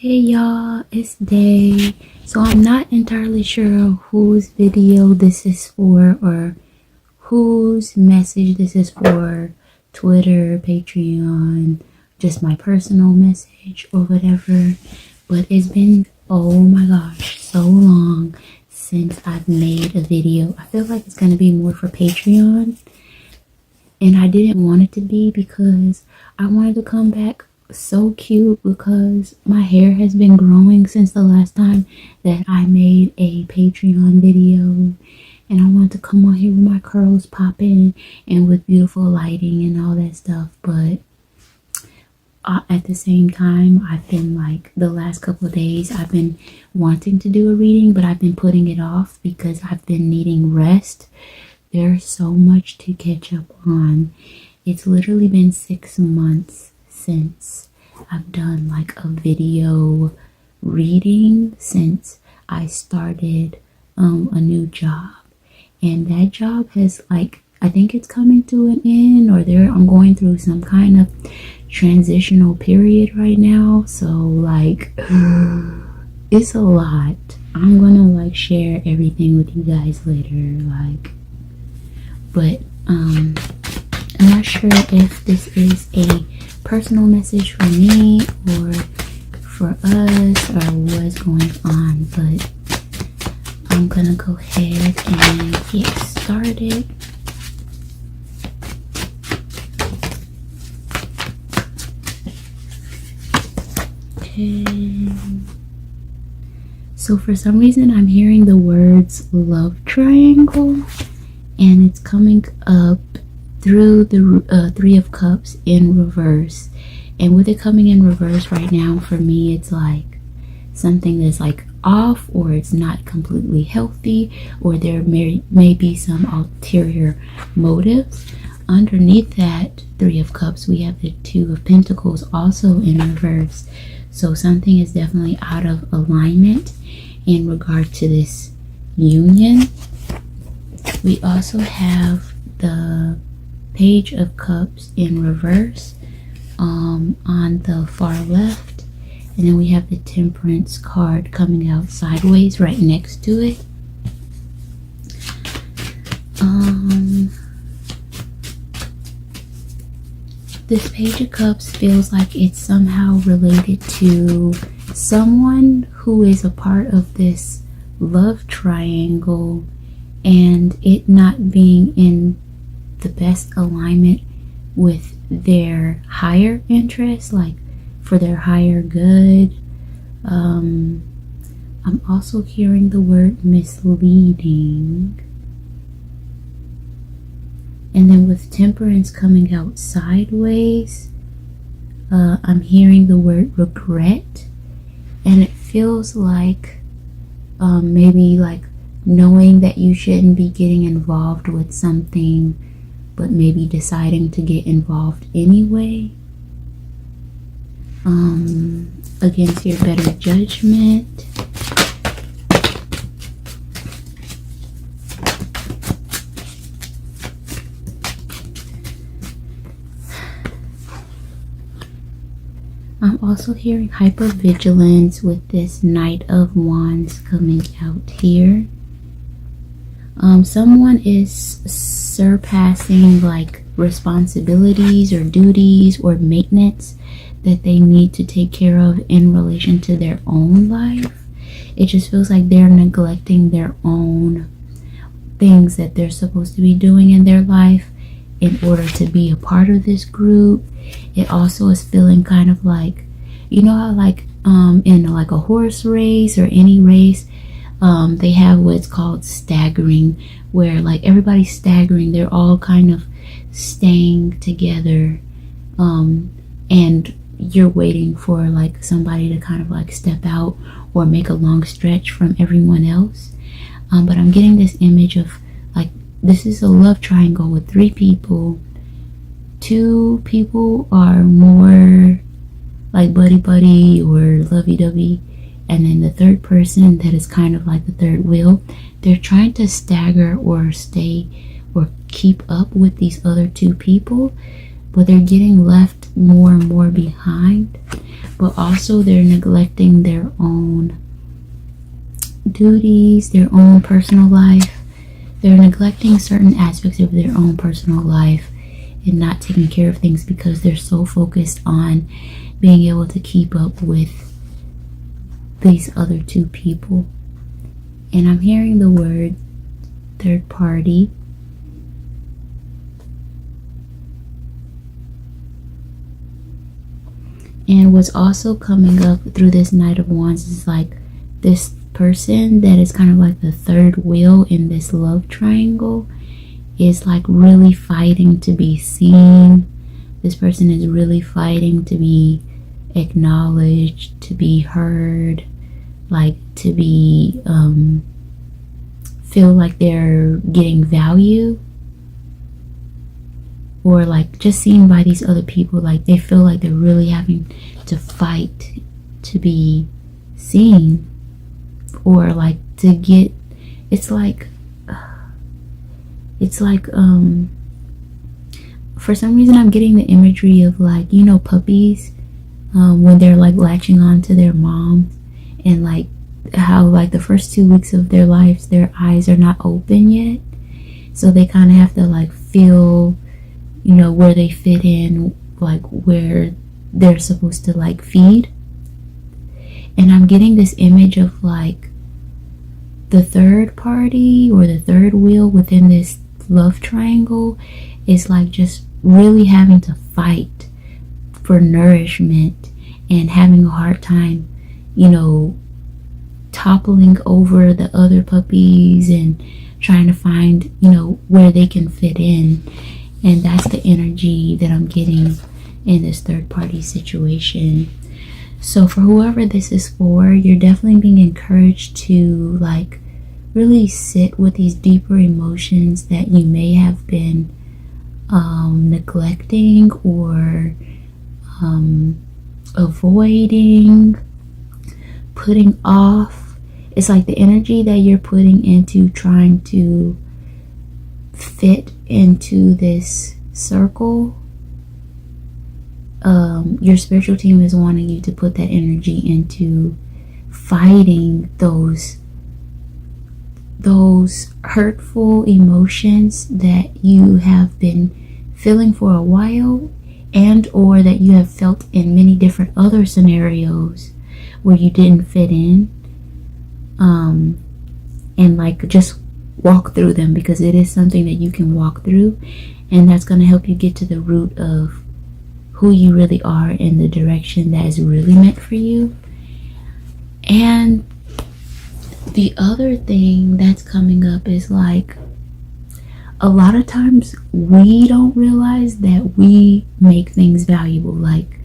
Hey y'all, it's Day. So I'm not entirely sure whose video this is for or whose message this is for. Twitter, Patreon, just my personal message or whatever. But it's been, oh my gosh, so long since I've made a video. I feel like it's going to be more for Patreon. And I didn't want it to be because I wanted to come back so cute because my hair has been growing since the last time that I made a Patreon video, and I wanted to come on here with my curls popping and with beautiful lighting and all that stuff. But at the same time, I've been like the last couple of days I've been wanting to do a reading, but I've been putting it off because I've been needing rest. There's so much to catch up on. It's literally been 6 months since I've done like a video reading since I started a new job, and that job has like, I think it's coming to an end, or I'm going through some kind of transitional period right now. So like it's a lot. I'm gonna like share everything with you guys later, but I'm not sure if this is a personal message for me or for us or what's going on, but I'm gonna go ahead and get started. Okay, so for some reason I'm hearing the words love triangle, and it's coming up through the Three of Cups in reverse. And with it coming in reverse right now, for me it's like something that's like off, or it's not completely healthy, or there may be some ulterior motives. Underneath that Three of Cups we have the Two of Pentacles also in reverse. So something is definitely out of alignment in regard to this union. We also have the Page of Cups in reverse on the far left, and then we have the Temperance card coming out sideways right next to it. This Page of Cups feels like it's somehow related to someone who is a part of this love triangle, and it not being in the best alignment with their higher interests, like for their higher good. I'm also hearing the word misleading, and then with Temperance coming out sideways, I'm hearing the word regret, and it feels like maybe like knowing that you shouldn't be getting involved with something, but maybe deciding to get involved anyway, against your better judgment. I'm also hearing hypervigilance with this Knight of Wands coming out here. Someone is surpassing like responsibilities or duties or maintenance that they need to take care of in relation to their own life. It just feels like they're neglecting their own things that they're supposed to be doing in their life in order to be a part of this group. It also is feeling kind of like, you know how like in like a horse race or any race, they have what's called staggering, where like everybody's staggering, they're all kind of staying together, and you're waiting for like somebody to kind of like step out or make a long stretch from everyone else. But I'm getting this image of like, this is a love triangle with 3 people. 2 people are more like buddy or lovey-dovey, and then the third person that is kind of like the third wheel, they're trying to stagger or stay or keep up with these other 2 people, but they're getting left more and more behind. But also they're neglecting their own duties, their own personal life. They're neglecting certain aspects of their own personal life and not taking care of things because they're so focused on being able to keep up with these other two people. And I'm hearing the word third party. And what's also coming up through this Knight of Wands is like this person that is kind of like the third wheel in this love triangle is like really fighting to be seen. This person is really fighting to be acknowledged, to be heard, like to be feel like they're getting value, or like just seen by these other people. Like they feel like they're really having to fight to be seen, or like to get, it's like for some reason I'm getting the imagery of like, you know, puppies when they're like latching on to their moms, and like how like the first 2 weeks of their lives their eyes are not open yet, so they kind of have to like feel, you know, where they fit in, like where they're supposed to like feed. And I'm getting this image of like the third party or the third wheel within this love triangle is like just really having to fight for nourishment and having a hard time, you know, toppling over the other puppies and trying to find, you know, where they can fit in. And that's the energy that I'm getting in this third party situation. So for whoever this is for, you're definitely being encouraged to like really sit with these deeper emotions that you may have been neglecting or avoiding, putting off. It's like the energy that you're putting into trying to fit into this circle. Your spiritual team is wanting you to put that energy into fighting those hurtful emotions that you have been feeling for a while, and or that you have felt in many different other scenarios where you didn't fit in, and like just walk through them, because it is something that you can walk through, and that's going to help you get to the root of who you really are and the direction that is really meant for you. And the other thing that's coming up is like a lot of times we don't realize that we make things valuable. Like,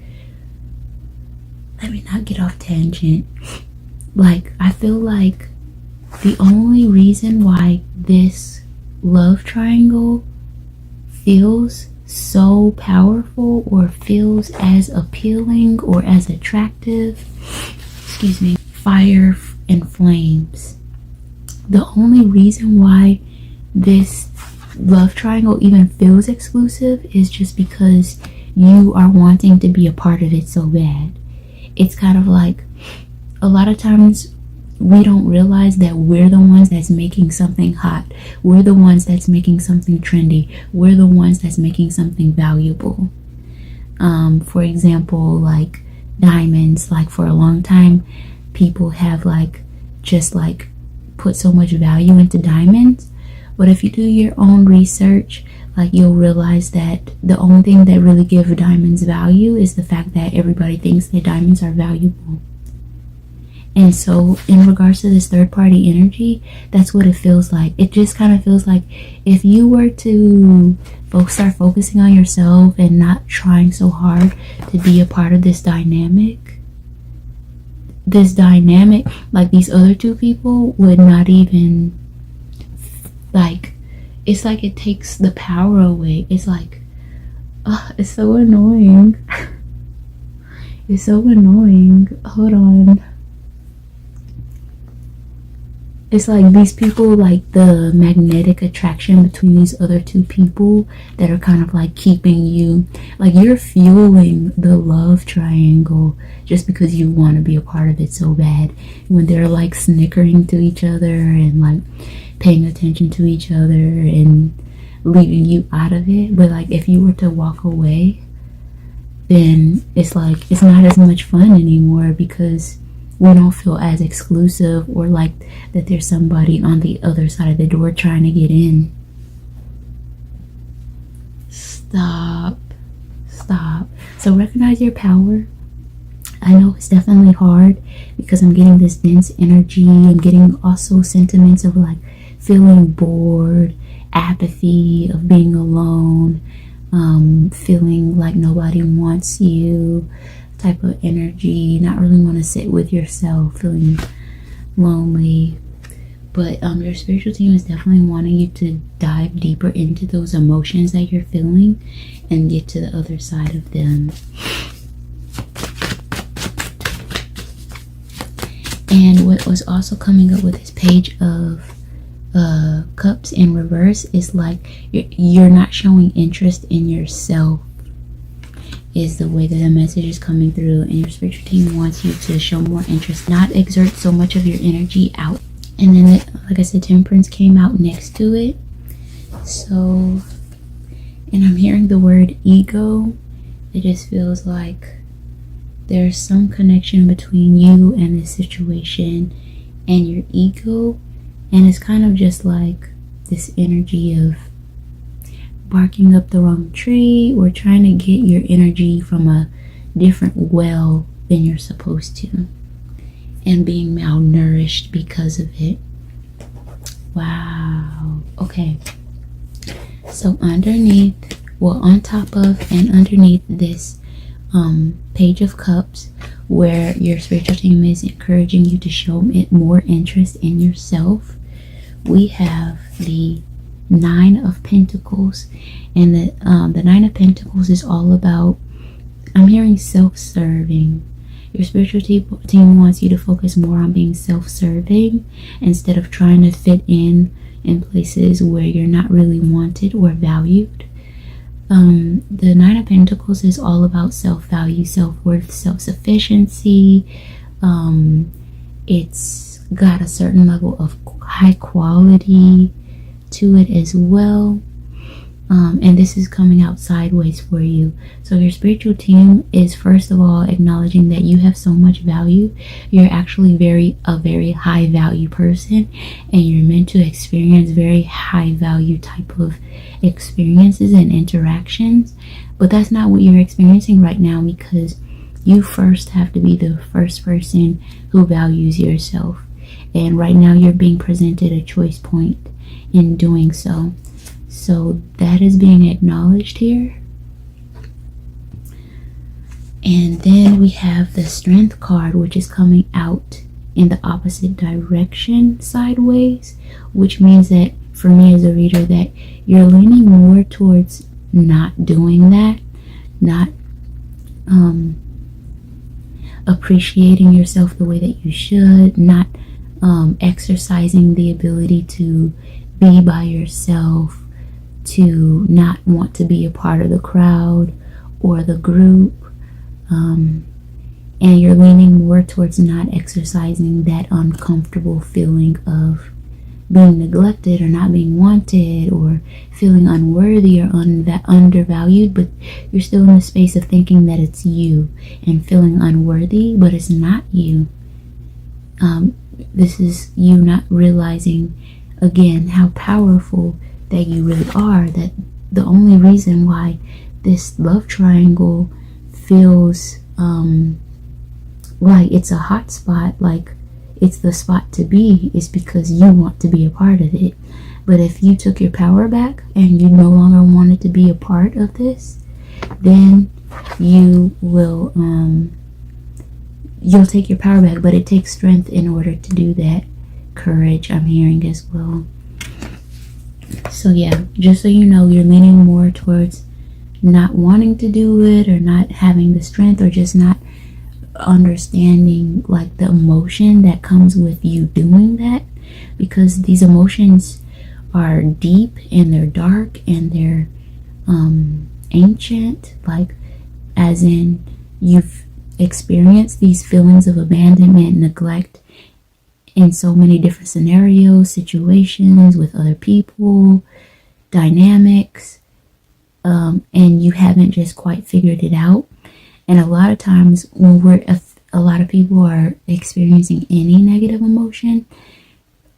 let me not get off tangent. Like, I feel like the only reason why this love triangle feels so powerful or feels as appealing or as attractive, fire and flames. The only reason why this love triangle even feels exclusive is just because you are wanting to be a part of it so bad. It's kind of like a lot of times we don't realize that we're the ones that's making something hot. We're the ones that's making something trendy. We're the ones that's making something valuable. For example, like diamonds. Like for a long time, people have like just like put so much value into diamonds. But if you do your own research, like you'll realize that the only thing that really gives diamonds value is the fact that everybody thinks that diamonds are valuable. And so in regards to this third party energy, that's what it feels like. It just kind of feels like if you were to start focusing on yourself and not trying so hard to be a part of this dynamic, like these other two people would not even, like, it's like it takes the power away. It's like, it's so annoying. It's so annoying. Hold on. it's like these people, like the magnetic attraction between these other two people that are kind of like keeping you, like you're fueling the love triangle just because you want to be a part of it so bad. When they're like snickering to each other and like paying attention to each other and leaving you out of it. But like if you were to walk away, then it's like it's not as much fun anymore because we don't feel as exclusive or like that there's somebody on the other side of the door trying to get in. Stop. So recognize your power. I know it's definitely hard because I'm getting this dense energy. I'm getting also sentiments of like feeling bored, apathy, of being alone, feeling like nobody wants you type of energy, not really want to sit with yourself, feeling lonely. But your spiritual team is definitely wanting you to dive deeper into those emotions that you're feeling and get to the other side of them. And what was also coming up with this page of cups in reverse is like you're not showing interest in yourself, is the way that the message is coming through. And your spiritual team wants you to show more interest, not exert so much of your energy out. And then like I said, temperance came out next to it. So, and I'm hearing the word ego. It just feels like there's some connection between you and this situation and your ego. And it's kind of just like this energy of barking up the wrong tree or trying to get your energy from a different well than you're supposed to, and being malnourished because of it. Wow. Okay. So underneath, well, on top of and underneath this page of cups, where your spiritual team is encouraging you to show it more interest in yourself, we have the Nine of Pentacles. And the Nine of Pentacles is all about, I'm hearing self-serving. Your spiritual team wants you to focus more on being self-serving instead of trying to fit in places where you're not really wanted or valued. The Nine of Pentacles is all about self-value, self-worth, self-sufficiency. It's got a certain level of high quality to it as well. And this is coming out sideways for you. So your spiritual team is first of all acknowledging that you have so much value. You're actually a very high value person, and you're meant to experience very high value type of experiences and interactions. But that's not what you're experiencing right now, because you first have to be the first person who values yourself. And right now you're being presented a choice point in doing so. So that is being acknowledged here. And then we have the Strength card, which is coming out in the opposite direction sideways, which means that for me as a reader, that you're leaning more towards not doing that, not appreciating yourself the way that you should, not exercising the ability to be by yourself, to not want to be a part of the crowd or the group, and you're leaning more towards not exercising that uncomfortable feeling of being neglected or not being wanted or feeling unworthy or undervalued, but you're still in the space of thinking that it's you and feeling unworthy, but it's not you. This is you not realizing again how powerful that you really are, that the only reason why this love triangle feels like it's a hot spot, like it's the spot to be, is because you want to be a part of it. But if you took your power back and you no longer wanted to be a part of this, then you will you'll take your power back. But it takes strength in order to do that. Courage, I'm hearing as well. So yeah, just so you know, you're leaning more towards not wanting to do it, or not having the strength, or just not understanding like the emotion that comes with you doing that. because these emotions are deep and they're dark and they're ancient, like as in you've experienced these feelings of abandonment, neglect in so many different scenarios, situations with other people, dynamics, and you haven't just quite figured it out. And a lot of times when a lot of people are experiencing any negative emotion,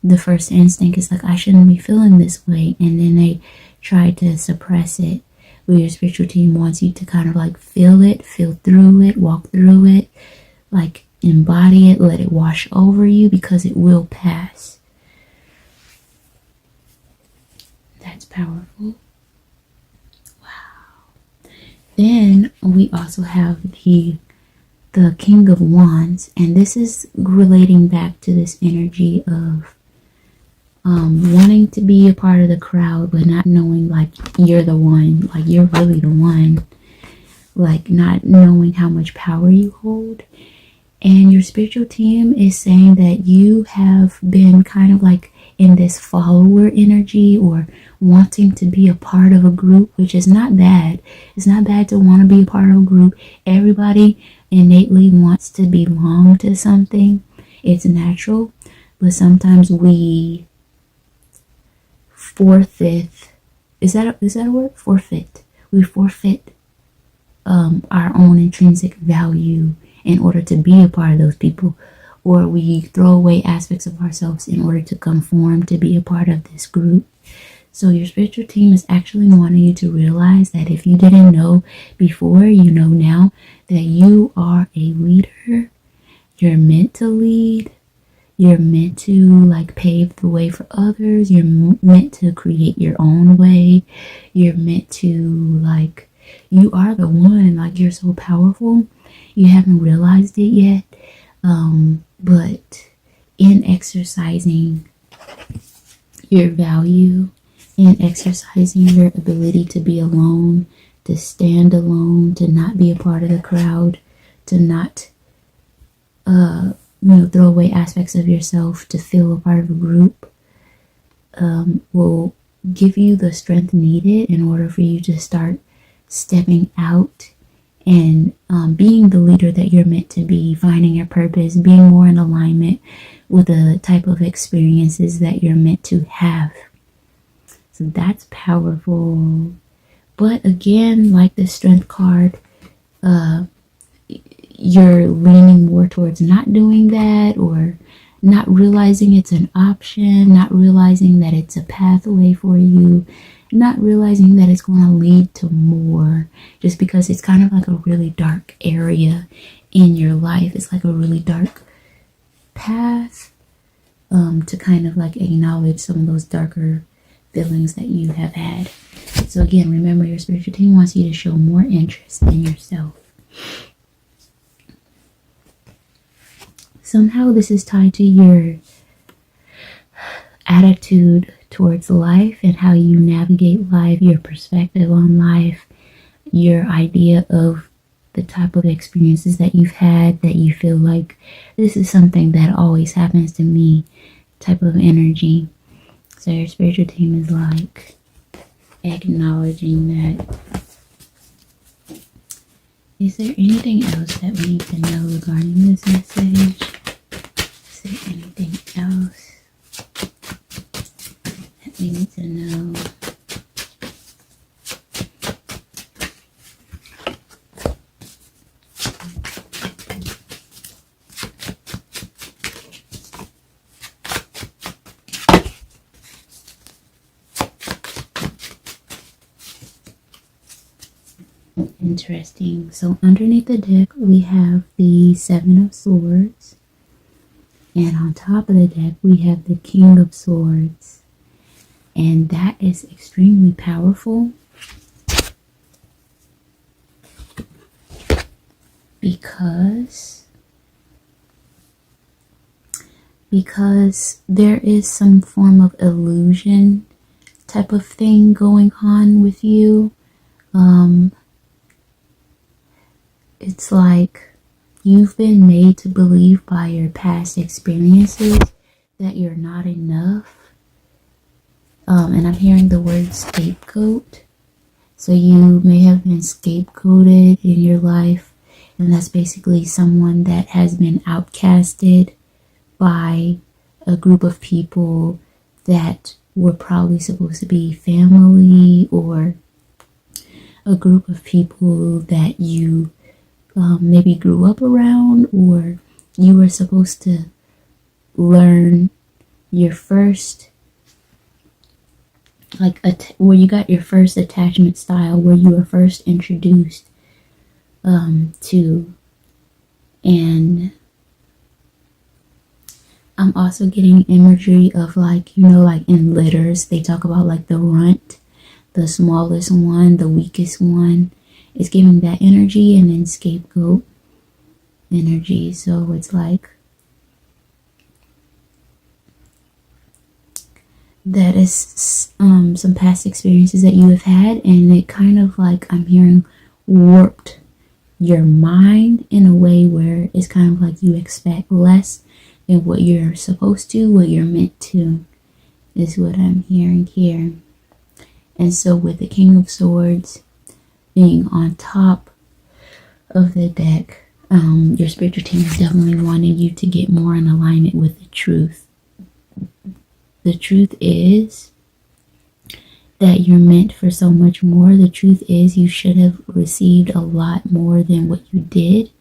the first instinct is like, I shouldn't be feeling this way, and then they try to suppress it. But your spiritual team wants you to kind of like feel it, feel through it, walk through it, like embody it, let it wash over you, because it will pass. That's powerful. Wow. Then we also have the King of Wands, and this is relating back to this energy of wanting to be a part of the crowd, but not knowing like you're the one, like you're really the one, like not knowing how much power you hold. And your spiritual team is saying that you have been kind of like in this follower energy, or wanting to be a part of a group, which is not bad. It's not bad to want to be a part of a group. Everybody innately wants to belong to something. It's natural, but sometimes we forfeit. Is that a word? Forfeit. We forfeit our own intrinsic value in order to be a part of those people, or we throw away aspects of ourselves in order to conform to be a part of this group. So your spiritual team is actually wanting you to realize that if you didn't know before, you know now, that you are a leader. You're meant to lead. You're meant to like pave the way for others. You're meant to create your own way. You're meant to like, you are the one, like you're so powerful. You haven't realized it yet. But in exercising your value, in exercising your ability to be alone, to stand alone, to not be a part of the crowd, to not throw away aspects of yourself to feel a part of a group, will give you the strength needed in order for you to start stepping out and being the leader that you're meant to be, finding your purpose, being more in alignment with the type of experiences that you're meant to have. So that's powerful. But again, like the strength card, you're leaning more towards not doing that, or not realizing it's an option, not realizing that it's a pathway for you, not realizing that it's going to lead to more, just because it's kind of like a really dark area in your life. It's like a really dark path, to kind of like acknowledge some of those darker feelings that you have had. So again, remember, your spiritual team wants you to show more interest in yourself. Somehow this is tied to your attitude towards life and how you navigate life, your perspective on life, your idea of the type of experiences that you've had, that you feel like this is something that always happens to me type of energy. So your spiritual team is like acknowledging that. Is there anything else that we need to know regarding this message? Is there anything else that we need to know? Interesting. So underneath the deck we have the Seven of Swords, and on top of the deck we have the King of Swords, and that is extremely powerful because there is some form of illusion type of thing going on with you. It's like you've been made to believe by your past experiences that you're not enough. And I'm hearing the word scapegoat. So you may have been scapegoated in your life, and that's basically someone that has been outcasted by a group of people that were probably supposed to be family, or a group of people that you maybe grew up around, or you were supposed to learn your first, where you got your first attachment style, where you were first introduced to. And I'm also getting imagery of, like, you know, like in litters, they talk about like the runt, the smallest one, the weakest one. It's giving that energy, and then scapegoat energy. So it's like that is some past experiences that you have had, and it kind of, like, I'm hearing, warped your mind in a way where it's kind of like you expect less than what you're supposed to, what you're meant to, is what I'm hearing here. And so with the King of Swords being on top of the deck, your spiritual team is definitely wanting you to get more in alignment with the truth. The truth is that you're meant for so much more. The truth is you should have received a lot more than what you did.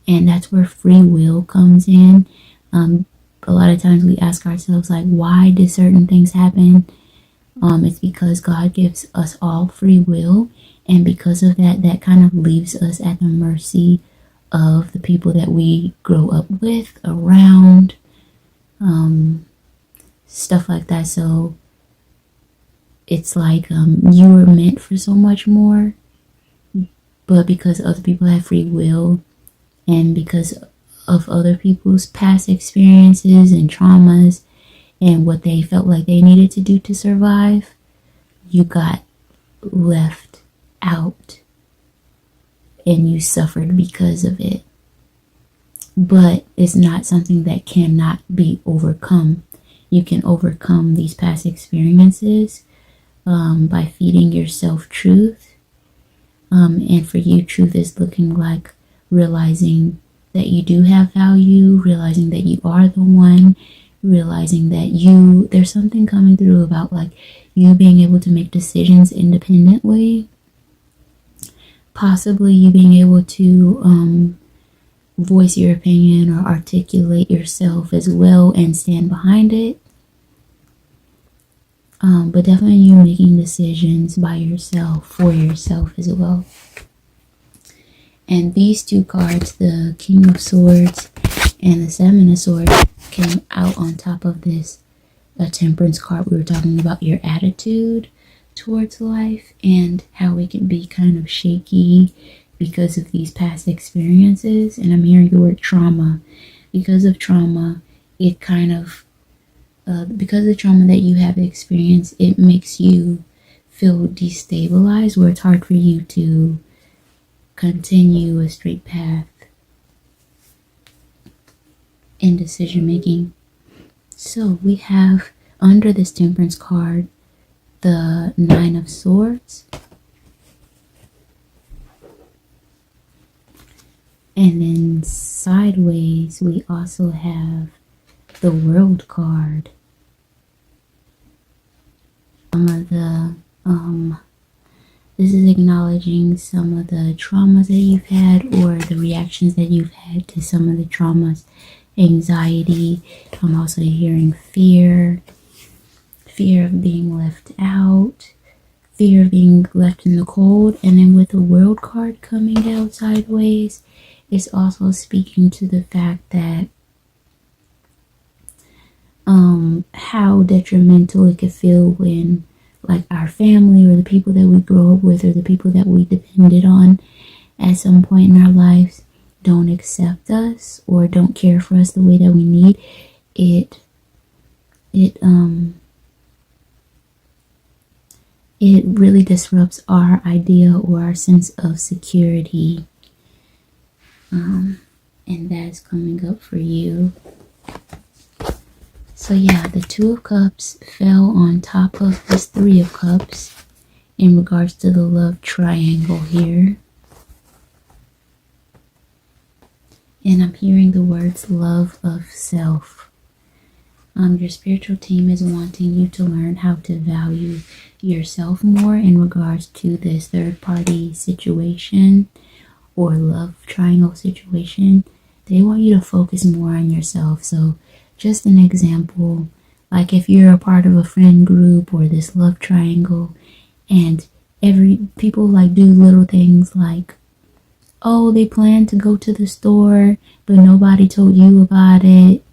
And that's where free will comes in. A lot of times we ask ourselves, like, why did certain things happen? It's because God gives us all free will. And because of that, that kind of leaves us at the mercy of the people that we grow up with, around, stuff like that. So it's like you were meant for so much more, but because other people have free will, and because of other people's past experiences and traumas and what they felt like they needed to do to survive, you got left out and you suffered because of it. But it's not something that cannot be overcome. You can overcome these past experiences by feeding yourself truth. And for you, truth is looking like realizing that you do have value, realizing that you are the one, realizing that there's something coming through about, like, you being able to make decisions independently, possibly you being able to voice your opinion or articulate yourself as well and stand behind it. But definitely you making decisions by yourself, for yourself as well. And these two cards, the King of Swords and the Seven of Swords, came out on top of this Temperance card. We were talking about your attitude towards life and how it can be kind of shaky because of these past experiences. And I'm hearing the word trauma. Because of trauma, it kind of, because of the trauma that you have experienced, it makes you feel destabilized, where it's hard for you to continue a straight path in decision making. So we have under this Temperance card the Nine of Swords, and then sideways we also have the World card. Some of the this is acknowledging some of the traumas that you've had, or the reactions that you've had to some of the traumas. Anxiety. I'm also hearing fear of being left out, fear of being left in the cold. And then with the World card coming out sideways, it's also speaking to the fact that how detrimental it could feel when, like, our family or the people that we grow up with or the people that we depended on at some point in our lives don't accept us or don't care for us the way that we need. It really disrupts our idea or our sense of security. And that's coming up for you. So yeah, the Two of Cups fell on top of this Three of Cups in regards to the love triangle here. And I'm hearing the words love of self. Your spiritual team is wanting you to learn how to value yourself more in regards to this third party situation or love triangle situation. They want you to focus more on yourself. So just an example, like if you're a part of a friend group or this love triangle, and people like do little things like, oh, they plan to go to the store, but nobody told you about it,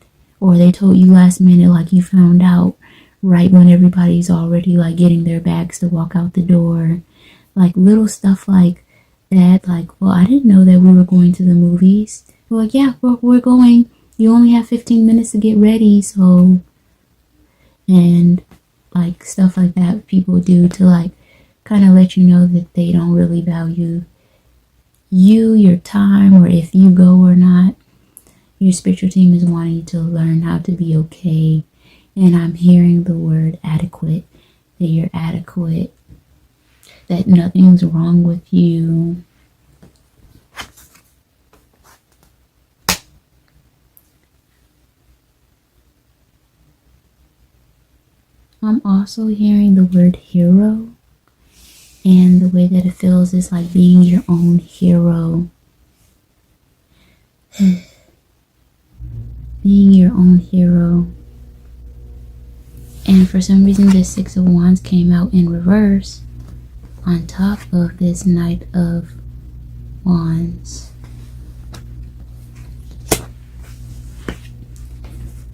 or they told you last minute, like you found out right when everybody's already like getting their bags to walk out the door. Like little stuff like that, like, well, I didn't know that we were going to the movies. We're like, yeah, we're going. You only have 15 minutes to get ready, so. And like stuff like that people do to like kind of let you know that they don't really value you, your time, or if you go or not. Your spiritual team is wanting you to learn how to be okay. And I'm hearing the word adequate, that you're adequate, that nothing's wrong with you. I'm also hearing the word hero. And the way that it feels is like being your own hero. Being your own hero. And for some reason this Six of Wands came out in reverse on top of this Knight of Wands.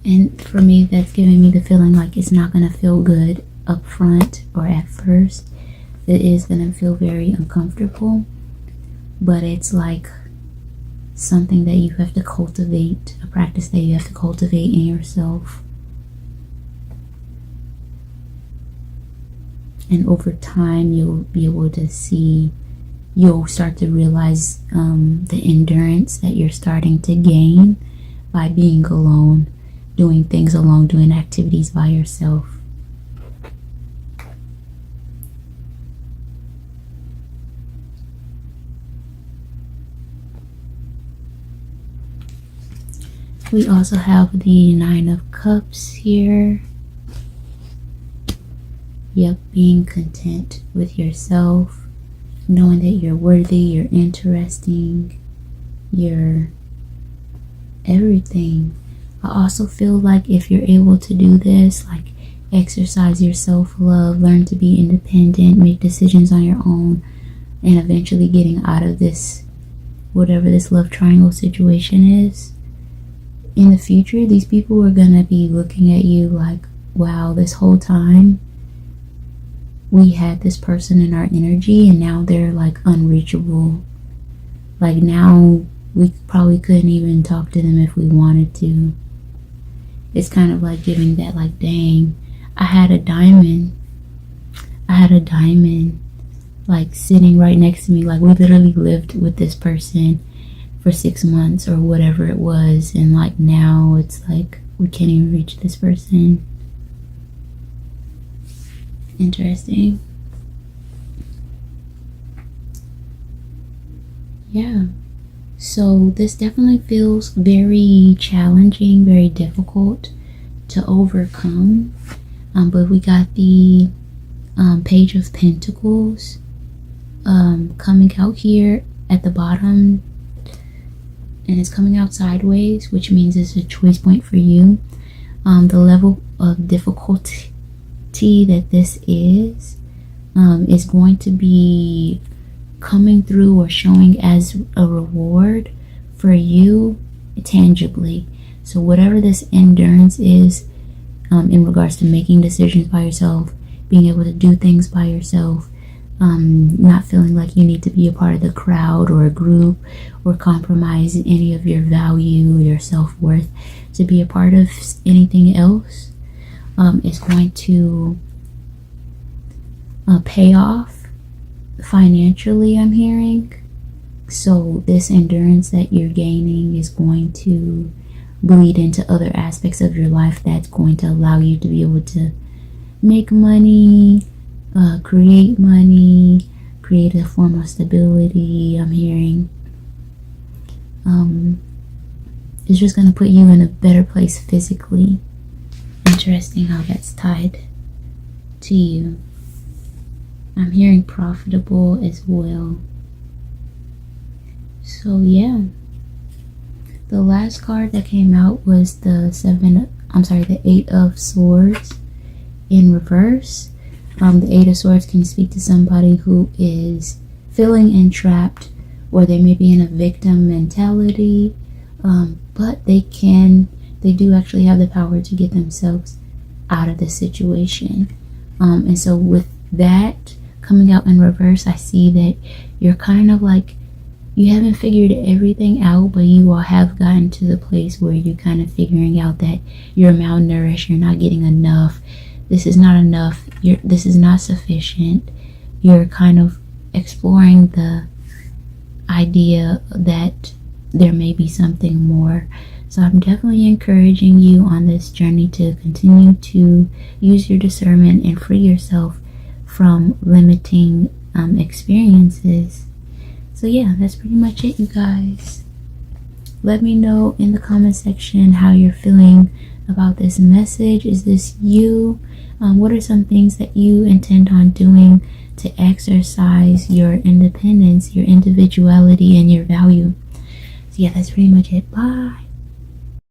And for me, that's giving me the feeling like it's not going to feel good up front or at first. It is going to feel very uncomfortable, but it's like something that you have to cultivate, a practice that you have to cultivate in yourself. And over time, you'll be able to see, you'll start to realize the endurance that you're starting to gain by being alone, doing things alone, doing activities by yourself. We also have the Nine of Cups here. Yep, being content with yourself, knowing that you're worthy, you're interesting, you're everything. I also feel like if you're able to do this, like exercise your self-love, learn to be independent, make decisions on your own, and eventually getting out of this, whatever this love triangle situation is. In the future, these people are gonna be looking at you like, wow, this whole time we had this person in our energy and now they're like unreachable. Like now we probably couldn't even talk to them if we wanted to. It's kind of like giving that like, dang, I had a diamond like sitting right next to me. Like we literally lived with this person for 6 months or whatever it was, and like now it's like we can't even reach this person. Interesting. Yeah, so this definitely feels very challenging, very difficult to overcome, but we got the Page of Pentacles coming out here at the bottom, and it's coming out sideways, which means it's a choice point for you. The level of difficulty that this is going to be coming through or showing as a reward for you tangibly. So whatever this endurance is in regards to making decisions by yourself, being able to do things by yourself, not feeling like you need to be a part of the crowd or a group or compromise any of your value, your self-worth to be a part of anything else, is going to pay off financially, I'm hearing. So this endurance that you're gaining is going to bleed into other aspects of your life that's going to allow you to be able to make money, create money, create a form of stability. I'm hearing it's just going to put you in a better place physically. Interesting how that's tied to you. I'm hearing profitable as well. So yeah, the last card that came out was the Eight of Swords in reverse. The Eight of Swords can speak to somebody who is feeling entrapped, or they may be in a victim mentality, but they do actually have the power to get themselves out of the situation. And so with that coming out in reverse, I see that you're kind of like, you haven't figured everything out, but you all have gotten to the place where you're kind of figuring out that you're malnourished, you're not getting enough, this is not enough, this is not sufficient. You're kind of exploring the idea that there may be something more. So I'm definitely encouraging you on this journey to continue to use your discernment and free yourself from limiting experiences. So yeah, that's pretty much it, you guys. Let me know in the comment section how you're feeling about this message. Is this you? What are some things that you intend on doing to exercise your independence, your individuality, and your value? So yeah, that's pretty much it. Bye.